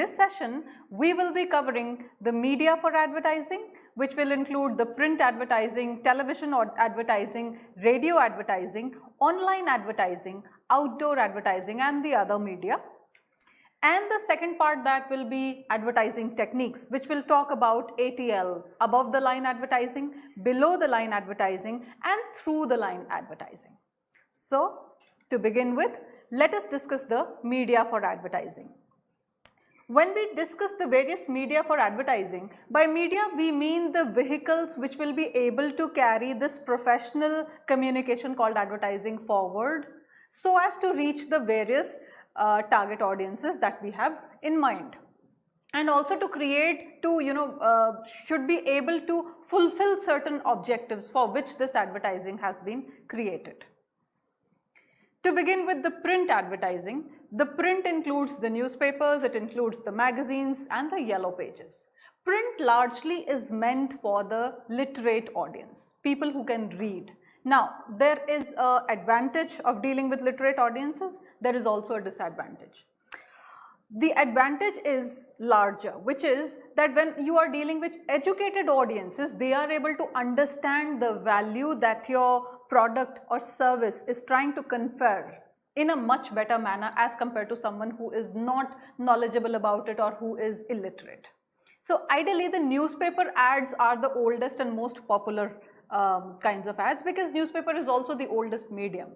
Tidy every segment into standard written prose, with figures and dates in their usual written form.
this session, we will be covering the media for advertising, which will include the print advertising, television advertising, radio advertising, online advertising, outdoor advertising, and the other media. And the second part, that will be advertising techniques, which will talk about ATL, above the line advertising, below the line advertising, and through the line advertising. So, to begin with, let us discuss the media for advertising. When we discuss the various media for advertising, by media we mean the vehicles which will be able to carry this professional communication called advertising forward, so as to reach the various target audiences that we have in mind, and also to create, should be able to fulfill certain objectives for which this advertising has been created. To begin with the print advertising, the print includes the newspapers, it includes the magazines and the yellow pages. Print largely is meant for the literate audience, people who can read. Now, there is an advantage of dealing with literate audiences, there is also a disadvantage. The advantage is larger, which is that when you are dealing with educated audiences, they are able to understand the value that your product or service is trying to confer in a much better manner as compared to someone who is not knowledgeable about it or who is illiterate. So ideally, the newspaper ads are the oldest and most popular kinds of ads, because newspaper is also the oldest medium.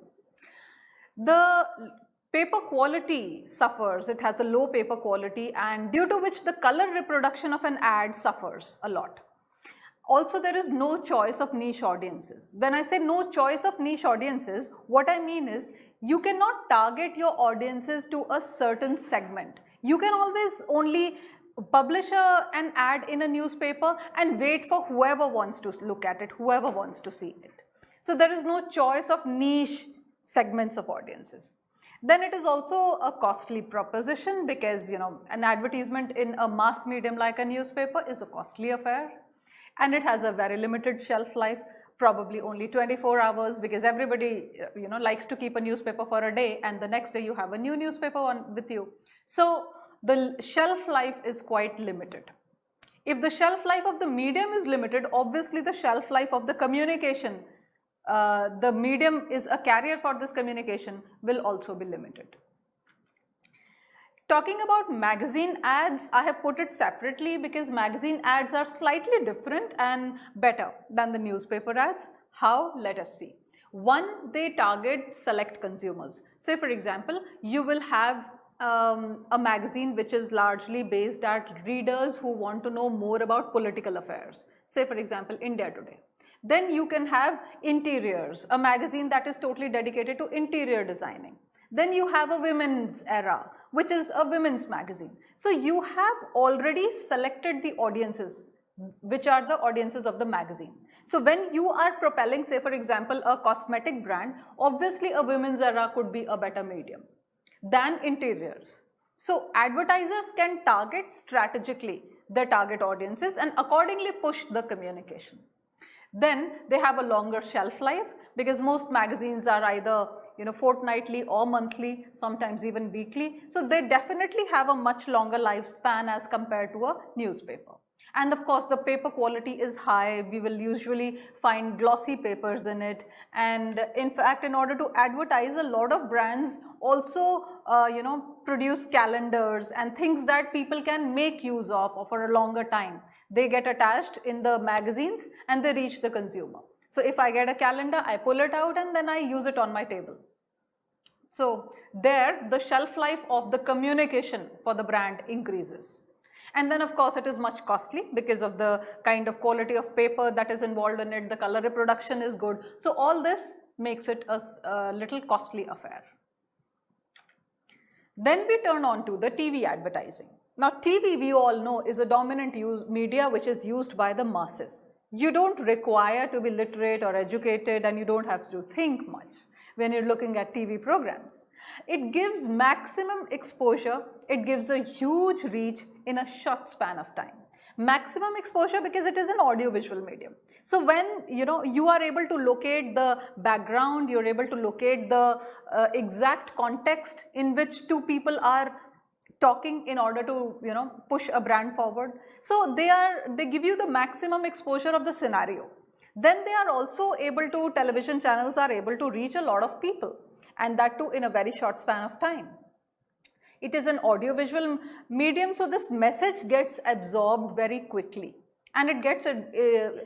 The paper quality suffers, it has a low paper quality, and due to which the color reproduction of an ad suffers a lot. Also, there is no choice of niche audiences. When I say no choice of niche audiences, what I mean is you cannot target your audiences to a certain segment. You can always only publish an ad in a newspaper and wait for whoever wants to look at it, whoever wants to see it. So there is no choice of niche segments of audiences. Then it is also a costly proposition, because an advertisement in a mass medium like a newspaper is a costly affair, and it has a very limited shelf life, probably only 24 hours, because everybody likes to keep a newspaper for a day, and the next day you have a new newspaper with you. So the shelf life is quite limited. If the shelf life of the medium is limited, obviously the shelf life of the communication, the medium is a carrier for this communication, will also be limited. Talking about magazine ads, I have put it separately because magazine ads are slightly different and better than the newspaper ads. How? Let us see. One, they target select consumers. Say for example, you will have a magazine which is largely based at readers who want to know more about political affairs. Say for example, India Today. Then you can have interiors, a magazine that is totally dedicated to interior designing. Then you have a women's era, which is a women's magazine. So you have already selected the audiences, which are the audiences of the magazine. So when you are propelling, say for example, a cosmetic brand, obviously a women's era could be a better medium than interiors. So advertisers can target strategically their target audiences and accordingly push the communication. Then they have a longer shelf life, because most magazines are either fortnightly or monthly, sometimes even weekly. So they definitely have a much longer lifespan as compared to a newspaper. And of course, the paper quality is high. We will usually find glossy papers in it. And in fact, in order to advertise, a lot of brands also, produce calendars and things that people can make use of for a longer time. They get attached in the magazines and they reach the consumer. So if I get a calendar, I pull it out and then I use it on my table. So there, the shelf life of the communication for the brand increases. And then of course it is much costly because of the kind of quality of paper that is involved in it, the color reproduction is good. So all this makes it a little costly affair. Then we turn on to the TV advertising. Now TV, we all know, is a dominant media which is used by the masses. You don't require to be literate or educated, and you don't have to think much when you're looking at TV programs. It gives maximum exposure, it gives a huge reach in a short span of time. Maximum exposure because it is an audio-visual medium. So when you are able to locate the background, you're able to locate the exact context in which two people are talking in order to, push a brand forward. So they give you the maximum exposure of the scenario. Then they are also able to, television channels are able to reach a lot of people, and that too in a very short span of time. It is an audiovisual medium, so this message gets absorbed very quickly, and it gets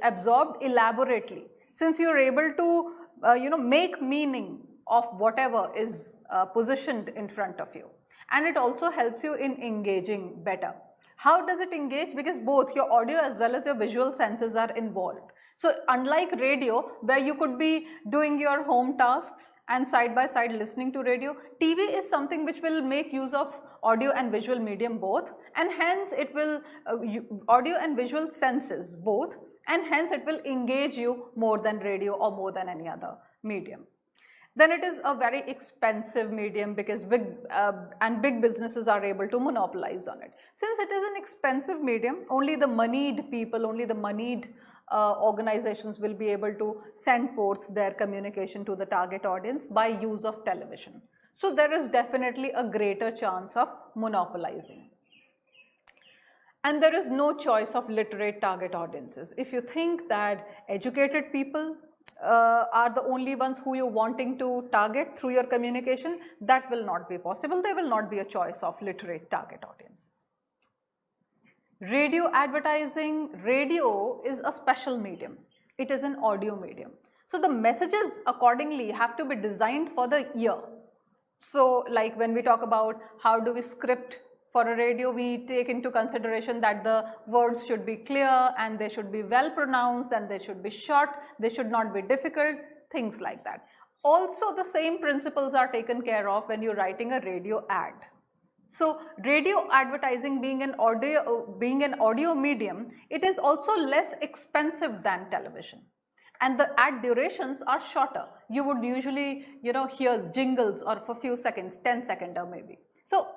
absorbed elaborately, since you are able to make meaning of whatever is positioned in front of you. And it also helps you in engaging better. How does it engage? Because both your audio as well as your visual senses are involved. So unlike radio, where you could be doing your home tasks and side by side listening to radio, TV is something which will make use of audio and visual medium both, and hence it will, audio and visual senses both, and hence it will engage you more than radio or more than any other medium. Then it is a very expensive medium, because big businesses are able to monopolize on it. Since it is an expensive medium, only the moneyed people, only the moneyed organizations will be able to send forth their communication to the target audience by use of television. So there is definitely a greater chance of monopolizing. And there is no choice of literate target audiences. If you think that educated people are the only ones who you're wanting to target through your communication, that will not be possible. There will not be a choice of literate target audiences. Radio advertising, radio is a special medium. It is an audio medium. So the messages accordingly have to be designed for the ear. So like when we talk about how do we script for a radio, we take into consideration that the words should be clear and they should be well pronounced and they should be short, they should not be difficult, things like that. Also the same principles are taken care of when you're writing a radio ad. So radio advertising being an audio medium, it is also less expensive than television. And the ad durations are shorter. You would usually, hear jingles or for a few seconds, 10-second or maybe. So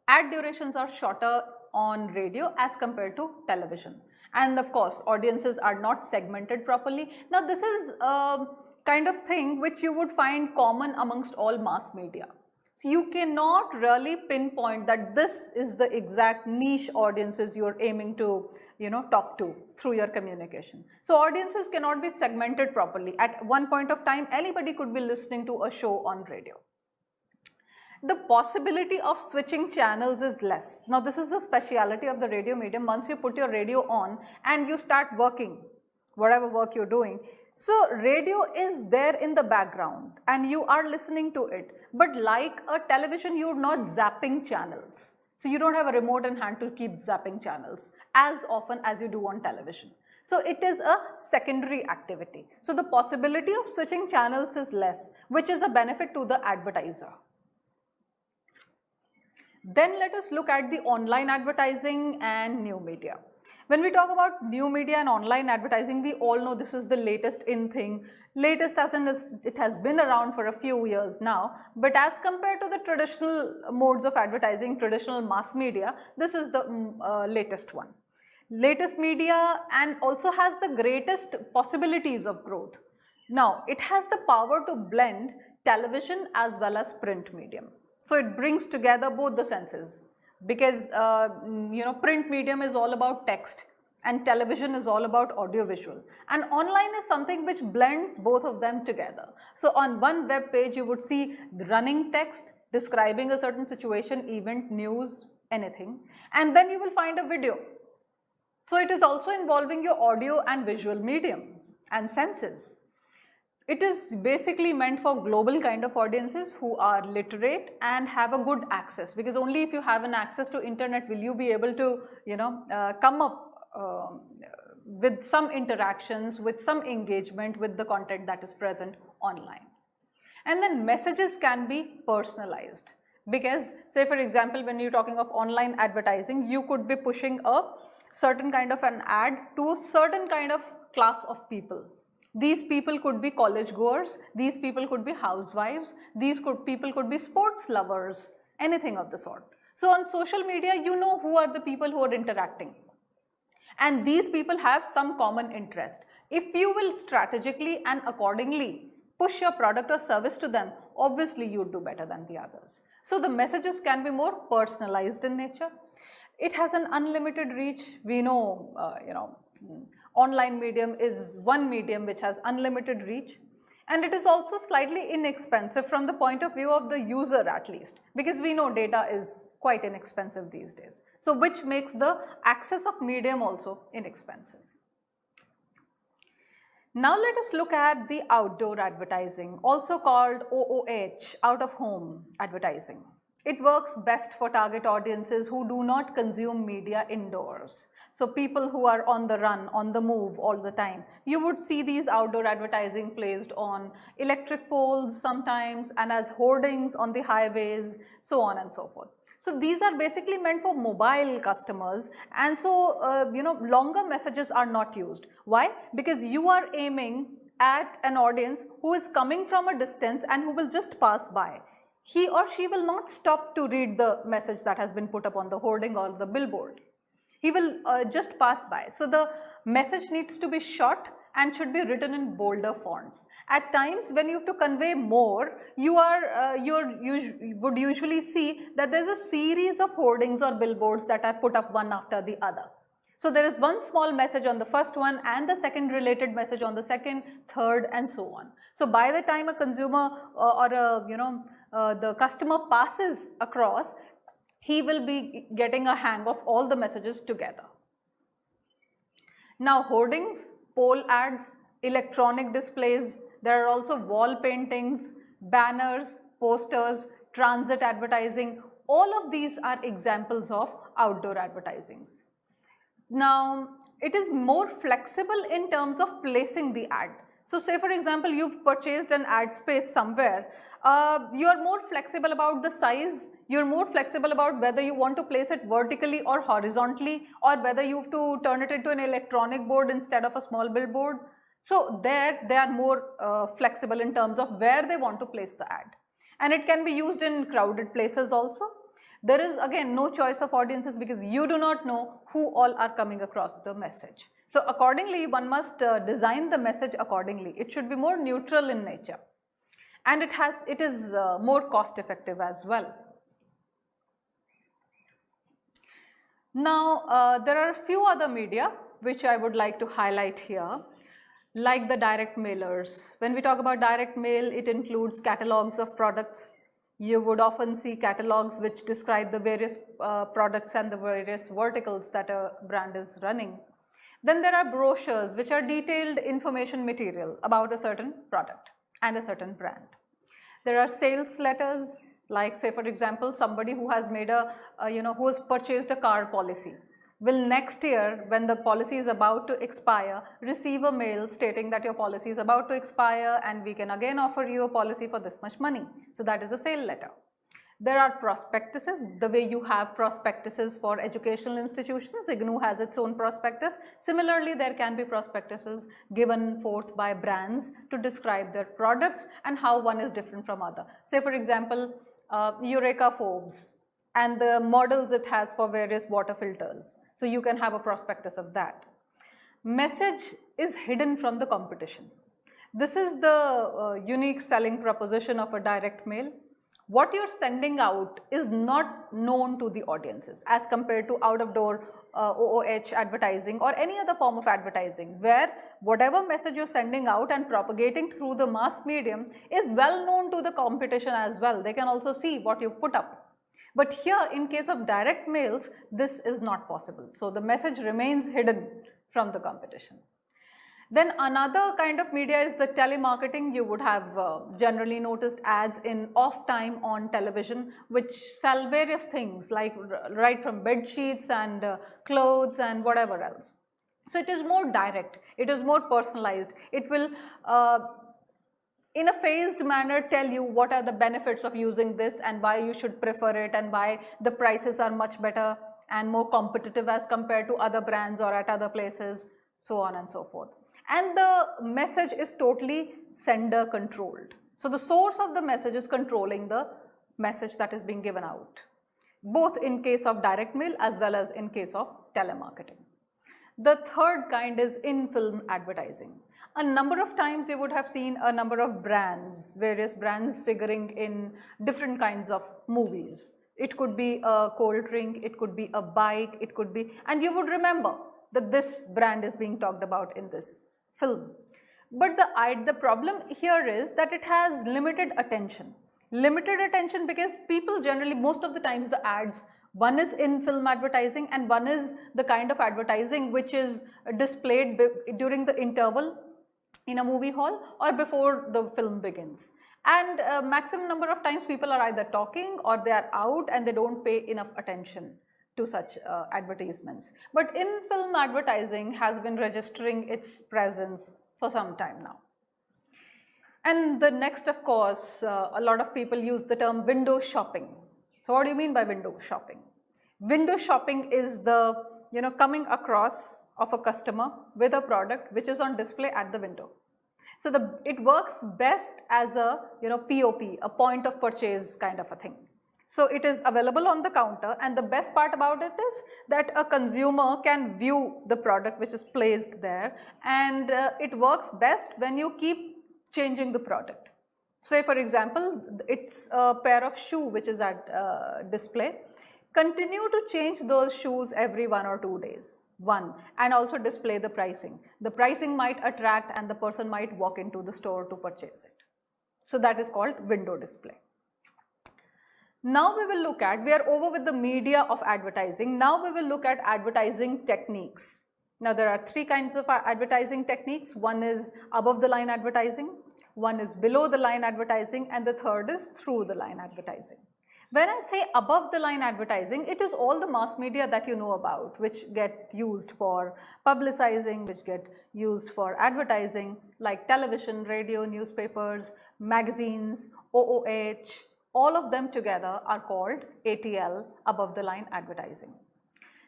ad durations are shorter on radio as compared to television. And of course, audiences are not segmented properly. Now this is a kind of thing which you would find common amongst all mass media. So you cannot really pinpoint that this is the exact niche audiences you are aiming to, talk to through your communication. So audiences cannot be segmented properly. At one point of time, anybody could be listening to a show on radio. The possibility of switching channels is less. Now this is the speciality of the radio medium. Once you put your radio on and you start working, whatever work you're doing, so radio is there in the background and you are listening to it. But like a television, you're not zapping channels. So you don't have a remote in hand to keep zapping channels as often as you do on television. So it is a secondary activity. So the possibility of switching channels is less, which is a benefit to the advertiser. Then let us look at the online advertising and new media. When we talk about new media and online advertising, we all know this is the latest in thing. Latest as in it has been around for a few years now, but as compared to the traditional modes of advertising, traditional mass media, this is the latest one. Latest media and also has the greatest possibilities of growth. Now, it has the power to blend television as well as print medium. So it brings together both the senses, because print medium is all about text and television is all about audiovisual, and online is something which blends both of them together. So on one web page you would see the running text describing a certain situation, event, news, anything, and then you will find a video. So it is also involving your audio and visual medium and senses. It is basically meant for global kind of audiences who are literate and have a good access, because only if you have an access to internet will you be able to come up with some interactions, with some engagement with the content that is present online. And then messages can be personalized, because say for example when you're talking of online advertising, you could be pushing a certain kind of an ad to a certain kind of class of people. These people could be college goers, these people could be housewives, people could be sports lovers, anything of the sort. So on social media, you know who are the people who are interacting. And these people have some common interest. If you will strategically and accordingly push your product or service to them, obviously you would do better than the others. So the messages can be more personalized in nature. It has an unlimited reach. We know, online medium is one medium which has unlimited reach. And it is also slightly inexpensive from the point of view of the user at least, because we know data is quite inexpensive these days. So which makes the access of medium also inexpensive. Now let us look at the outdoor advertising, also called OOH, out of home advertising. It works best for target audiences who do not consume media indoors. So people who are on the run, on the move all the time. You would see these outdoor advertising placed on electric poles sometimes and as hoardings on the highways, so on and so forth. So these are basically meant for mobile customers, and so longer messages are not used. Why? Because you are aiming at an audience who is coming from a distance and who will just pass by. He or she will not stop to read the message that has been put up on the hoarding or the billboard. He will just pass by. So the message needs to be short and should be written in bolder fonts. At times when you have to convey more, you would usually see that there is a series of hoardings or billboards that are put up one after the other. So there is one small message on the first one and the second related message on the second, third, and so on. So by the time a consumer the customer passes across, he will be getting a hang of all the messages together. Now hoardings, pole ads, electronic displays, there are also wall paintings, banners, posters, transit advertising. All of these are examples of outdoor advertisings. Now it is more flexible in terms of placing the ad. So say for example you've purchased an ad space somewhere, you are more flexible about the size, you're more flexible about whether you want to place it vertically or horizontally, or whether you have to turn it into an electronic board instead of a small billboard. So there they are more flexible in terms of where they want to place the ad. And it can be used in crowded places also. There is again no choice of audiences because you do not know who all are coming across the message. So accordingly one must design the message accordingly. It should be more neutral in nature. And it is more cost effective as well. Now there are a few other media which I would like to highlight here, like the direct mailers. When we talk about direct mail, it includes catalogs of products. You would often see catalogs which describe the various products and the various verticals that a brand is running. Then there are brochures which are detailed information material about a certain product and a certain brand. There are sales letters, like say for example somebody who has made a who has purchased a car policy will next year, when the policy is about to expire, receive a mail stating that your policy is about to expire and we can again offer you a policy for this much money. So that is a sale letter. There are prospectuses, the way you have prospectuses for educational institutions. IGNOU has its own prospectus. Similarly, there can be prospectuses given forth by brands to describe their products and how one is different from other. Say for example, Eureka Forbes and the models it has for various water filters. So you can have a prospectus of that. Message is hidden from the competition. This is the unique selling proposition of a direct mail. What you're sending out is not known to the audiences as compared to out-of-door OOH advertising or any other form of advertising, where whatever message you're sending out and propagating through the mass medium is well known to the competition as well. They can also see what you've put up. But here, in case of direct mails, this is not possible. So the message remains hidden from the competition. Then another kind of media is the telemarketing. You would have generally noticed ads in off time on television which sell various things like right from bed sheets and clothes and whatever else. So it is more direct, it is more personalized. It will in a phased manner tell you what are the benefits of using this and why you should prefer it and why the prices are much better and more competitive as compared to other brands or at other places, so on and so forth. And the message is totally sender controlled. So the source of the message is controlling the message that is being given out, both in case of direct mail as well as in case of telemarketing. The third kind is in-film advertising. A number of times you would have seen a number of brands, various brands figuring in different kinds of movies. It could be a cold drink, it could be a bike, it could be, and you would remember that this brand is being talked about in this film. But the problem here is that it has limited attention. Limited attention because people generally, most of the times the ads, one is in film advertising and one is the kind of advertising which is displayed during the interval in a movie hall or before the film begins. And maximum number of times people are either talking or they are out and they don't pay enough attention to such advertisements. But in film advertising has been registering its presence for some time now. And the next, of course, a lot of people use the term window shopping. So what do you mean by window shopping? Window shopping is the coming across of a customer with a product which is on display at the window. So it works best as a POP, a point of purchase kind of a thing. So it is available on the counter, and the best part about it is that a consumer can view the product which is placed there, and it works best when you keep changing the product. Say for example, it's a pair of shoe which is at display. Continue to change those shoes every 1 or 2 days, and also display the pricing. The pricing might attract and the person might walk into the store to purchase it. So that is called window display. Now we will look at, we are over with the media of advertising. Now we will look at advertising techniques. Now there are 3 kinds of advertising techniques. One is above the line advertising, one is below the line advertising, and the third is through the line advertising. When I say above the line advertising, it is all the mass media that you know about, which get used for publicizing, which get used for advertising, like television, radio, newspapers, magazines, OOH, all of them together are called ATL, above the line advertising.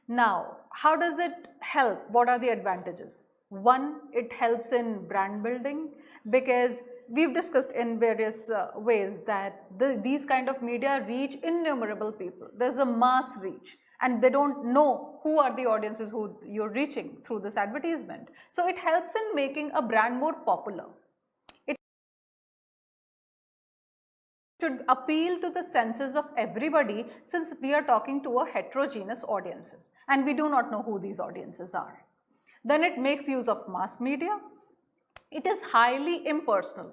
Now, how does it help? What are the advantages? One, it helps in brand building, because we've discussed in various ways that these kind of media reach innumerable people. There's a mass reach, and they don't know who are the audiences who you're reaching through this advertisement. So it helps in making a brand more popular. It should appeal to the senses of everybody, since we are talking to a heterogeneous audiences and we do not know who these audiences are. Then it makes use of mass media. It is highly impersonal.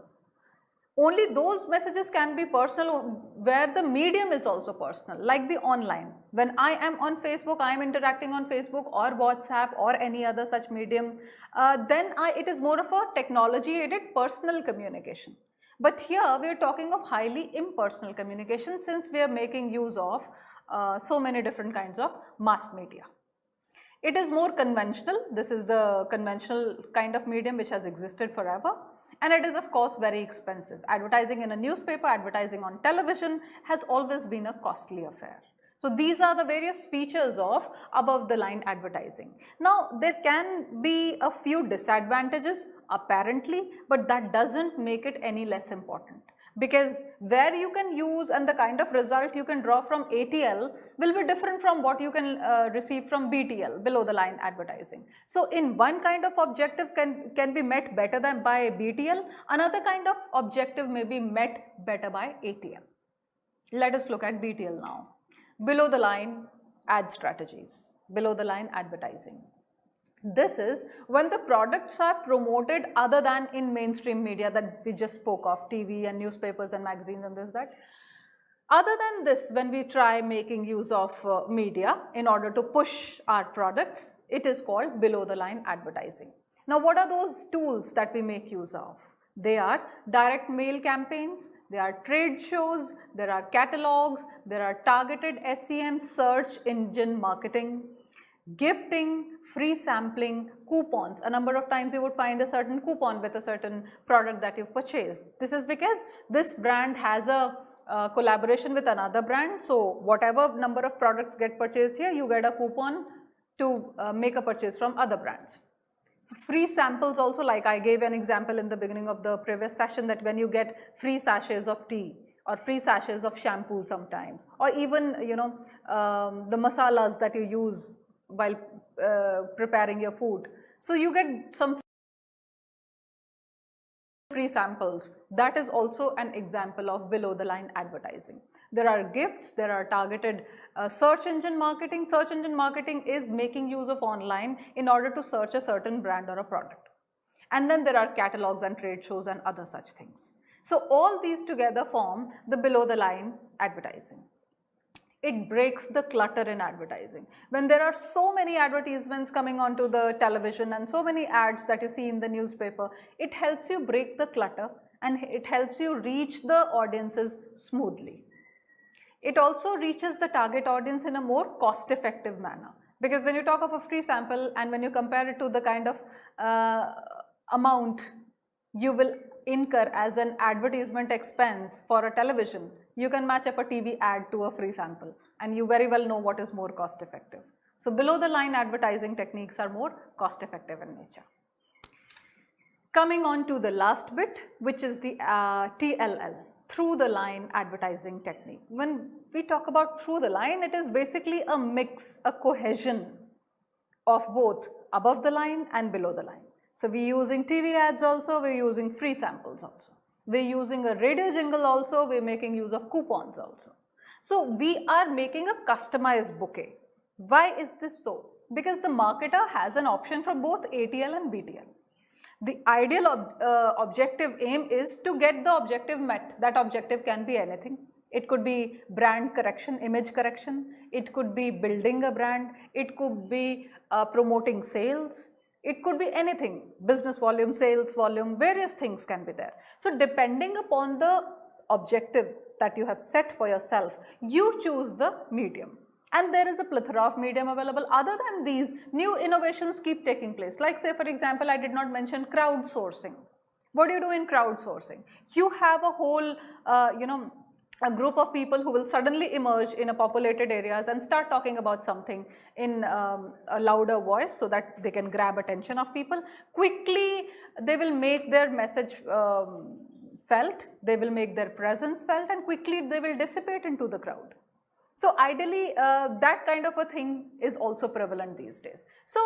Only those messages can be personal where the medium is also personal, like the online. When I am on Facebook, I am interacting on Facebook or WhatsApp or any other such medium, then it is more of a technology-aided personal communication. But here we are talking of highly impersonal communication, since we are making use of so many different kinds of mass media. It is more conventional. This is the conventional kind of medium which has existed forever. And it is of course very expensive. Advertising in a newspaper, advertising on television has always been a costly affair. So these are the various features of above the line advertising. Now there can be a few disadvantages apparently, but that doesn't make it any less important. Because where you can use and the kind of result you can draw from ATL will be different from what you can receive from BTL, below the line advertising. So in one kind of objective can be met better than by BTL, another kind of objective may be met better by ATL. Let us look at BTL now. Below the line ad strategies, below the line advertising. This is when the products are promoted other than in mainstream media that we just spoke of, TV and newspapers and magazines and this, that. Other than this, when we try making use of media in order to push our products, it is called below the line advertising. Now what are those tools that we make use of? They are direct mail campaigns, there are trade shows, there are catalogs, there are targeted SEM, search engine marketing, gifting, free sampling, coupons. A number of times you would find a certain coupon with a certain product that you've purchased. This is because this brand has a collaboration with another brand. So whatever number of products get purchased here, you get a coupon to make a purchase from other brands. So free samples also, like I gave an example in the beginning of the previous session, that when you get free sachets of tea or free sachets of shampoo sometimes, or even the masalas that you use while preparing your food. So you get some free samples, that is also an example of below the line advertising. There are gifts, there are targeted search engine marketing. Search engine marketing is making use of online in order to search a certain brand or a product. And then there are catalogs and trade shows and other such things. So all these together form the below the line advertising. It breaks the clutter in advertising. When there are so many advertisements coming onto the television and so many ads that you see in the newspaper, it helps you break the clutter and it helps you reach the audiences smoothly. It also reaches the target audience in a more cost-effective manner, because when you talk of a free sample and when you compare it to the kind of amount you will incur as an advertisement expense for a television, you can match up a TV ad to a free sample and you very well know what is more cost effective. So below the line advertising techniques are more cost effective in nature. Coming on to the last bit, which is the TLL, through the line advertising technique. When we talk about through the line, it is basically a mix, a cohesion of both above the line and below the line. So we're using TV ads also, we're using free samples also. We're using a radio jingle also, we're making use of coupons also. So we are making a customized bouquet. Why is this so? Because the marketer has an option for both ATL and BTL. The ideal objective aim is to get the objective met. That objective can be anything. It could be brand correction, image correction. It could be building a brand. It could be promoting sales. It could be anything, business volume, sales volume, various things can be there. So depending upon the objective that you have set for yourself, you choose the medium. And there is a plethora of medium available. Other than these, new innovations keep taking place. Like say for example, I did not mention crowdsourcing. What do you do in crowdsourcing? You have a whole, a group of people who will suddenly emerge in a populated areas and start talking about something in a louder voice so that they can grab attention of people. Quickly, they will make their message felt, they will make their presence felt, and quickly they will dissipate into the crowd. So ideally, that kind of a thing is also prevalent these days. So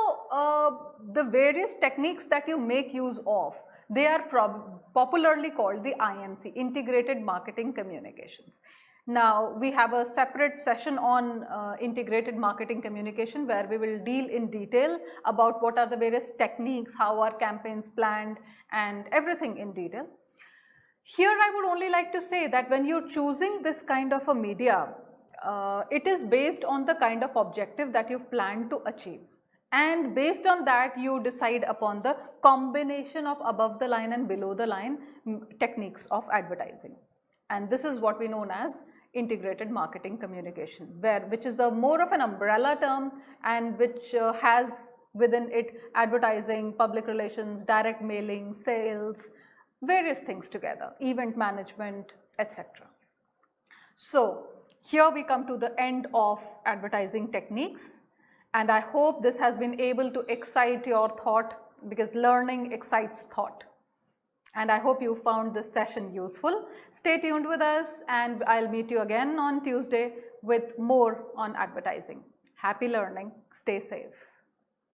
the various techniques that you make use of, they are popularly called the IMC, Integrated Marketing Communications. Now, we have a separate session on integrated marketing communication where we will deal in detail about what are the various techniques, how are campaigns planned, and everything in detail. Here, I would only like to say that when you're choosing this kind of a media, it is based on the kind of objective that you've planned to achieve. And based on that, you decide upon the combination of above the line and below the line techniques of advertising. And this is what we know as integrated marketing communication, which is a more of an umbrella term and which has within it advertising, public relations, direct mailing, sales, various things together, event management, etc. So here we come to the end of advertising techniques. And I hope this has been able to excite your thought, because learning excites thought. And I hope you found this session useful. Stay tuned with us and I'll meet you again on Tuesday with more on advertising. Happy learning. Stay safe.